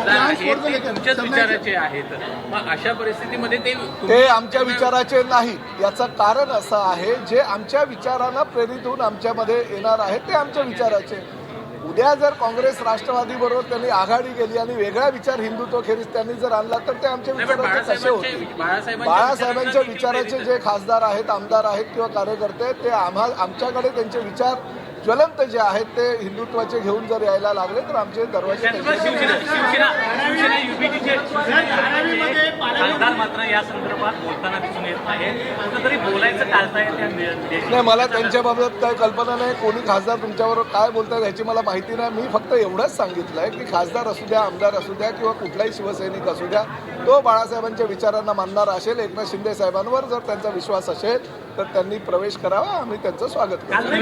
तुमच्याच विचाराचे आहेत, मग अशा परिस्थितीमध्ये ते आमच्या विचाराचे नाही. याचं कारण असं आहे, जे आमच्या विचारांना प्रेरित होऊन आमच्यामध्ये येणार आहे ते आमच्या विचाराचे. उद्या जर काँग्रेस राष्ट्रवादी बरोबर त्यांनी आघाडी केली आणि वेगळा विचार हिंदुत्व खेरीज त्यांनी जर आणला तर ते आमच्या विचाराचे कसे होते. बाळासाहेबांच्या विचाराचे जे खासदार आहेत, आमदार आहेत किंवा कार्यकर्ते, ते आमच्याकडे त्यांचे विचार ज्वलंत जे आहेत ते हिंदुत्वाचे घेऊन जर यायला लागले तर आमचे दरवाजे मात्र या संदर्भात बोलताना दिसून येत आहे. तरी बोलायचं नाही. मला त्यांच्याबाबत काय कल्पना नाही. कोणी खासदार तुमच्याबरोबर काय बोलतात याची मला माहिती नाही. मी फक्त एवढंच सांगितलंय की खासदार असू द्या, आमदार असू द्या किंवा कुठलाही शिवसैनिक असू द्या, तो बाळासाहेबांच्या विचारांना मानणार असेल, एकनाथ शिंदे साहेबांवर जर त्यांचा विश्वास असेल तर त्यांनी प्रवेश करावा. आम्ही त्यांचं स्वागत करतो.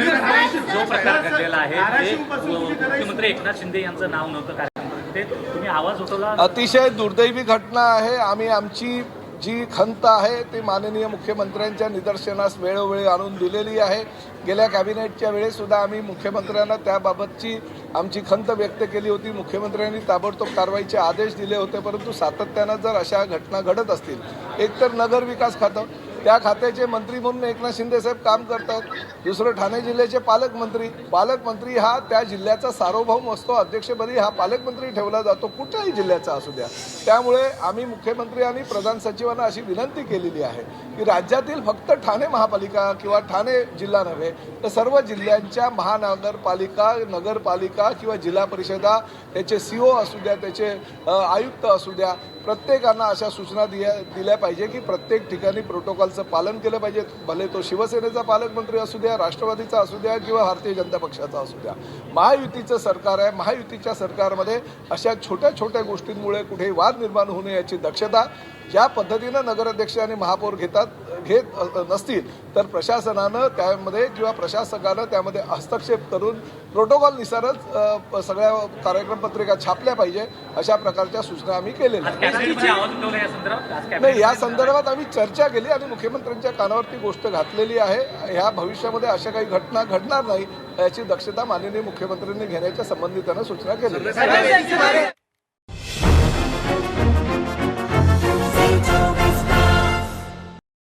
जो प्रकार घडलेला आहे मुख्यमंत्री एकनाथ शिंदे यांचं नाव नव्हतं कार्यक्रमामध्ये, ते तुम्ही आवाज उठवला. अतिशय दुर्दैवी घटना आहे. आम्ही आमची जी खंत आहे ती माननीय मुख्यमंत्र्यांच्या निदर्शनास वेळोवेळी आणून दिलेली आहे. गेल्या कॅबिनेटच्या वेळेस सुद्धा आम्ही मुख्यमंत्र्यांना त्याबाबतची आमची खंत व्यक्त केली होती. मुख्यमंत्र्यांनी ताबडतोब कारवाईचे आदेश दिले होते. परंतु सातत्यानं जर अशा घटना घडत असतील, एकतर नगर विकास खातं, त्या खात्याचे मंत्री म्हणून एकनाथ शिंदे साहेब काम करतात. दुसरं ठाणे जिल्ह्याचे पालकमंत्री हा त्या जिल्ह्याचा सार्वभौम असतो. अध्यक्षपदी हा पालकमंत्री ठेवला जातो, कुठल्याही जिल्ह्याचा असू द्या. त्यामुळे आम्ही मुख्यमंत्री आणि प्रधान सचिवांना अशी विनंती केलेली आहे की राज्यातील फक्त ठाणे महापालिका किंवा ठाणे जिल्हा नव्हे तर सर्व जिल्ह्यांच्या महानगरपालिका, नगरपालिका किंवा जिल्हा परिषदा, त्याचे CO असू द्या, त्याचे आयुक्त असू द्या, प्रत्येकांना अशा सूचना दिल्या पाहिजे की प्रत्येक ठिकाणी प्रोटोकॉलचं पालन केलं पाहिजे. भले तो शिवसेनेचा पालकमंत्री असू द्या, राष्ट्रवादीचा असू द्या किंवा भारतीय जनता पक्षाचा असू द्या. महायुतीचं सरकार आहे. महायुतीच्या सरकारमध्ये अशा छोट्या छोट्या गोष्टींमुळे कुठेही वाद निर्माण होऊ नये याची दक्षता ज्या पद्धतीनं नगराध्यक्ष आणि महापौर घेत नसतील तर प्रशासनानं त्यामध्ये किंवा प्रशासकानं त्यामध्ये हस्तक्षेप करून प्रोटोकॉलनुसारच सगळ्या कार्यक्रम पत्रिका छापल्या पाहिजे. अशा प्रकारच्या सूचना आम्ही केलेल्या नाही. या संदर्भात आम्ही चर्चा केली आणि मुख्यमंत्र्यांच्या कानावरती गोष्ट घातलेली आहे. ह्या भविष्यामध्ये अशा काही घटना घडणार नाही याची दक्षता माननीय मुख्यमंत्र्यांनी घेण्याच्या संबंधितानं सूचना केली.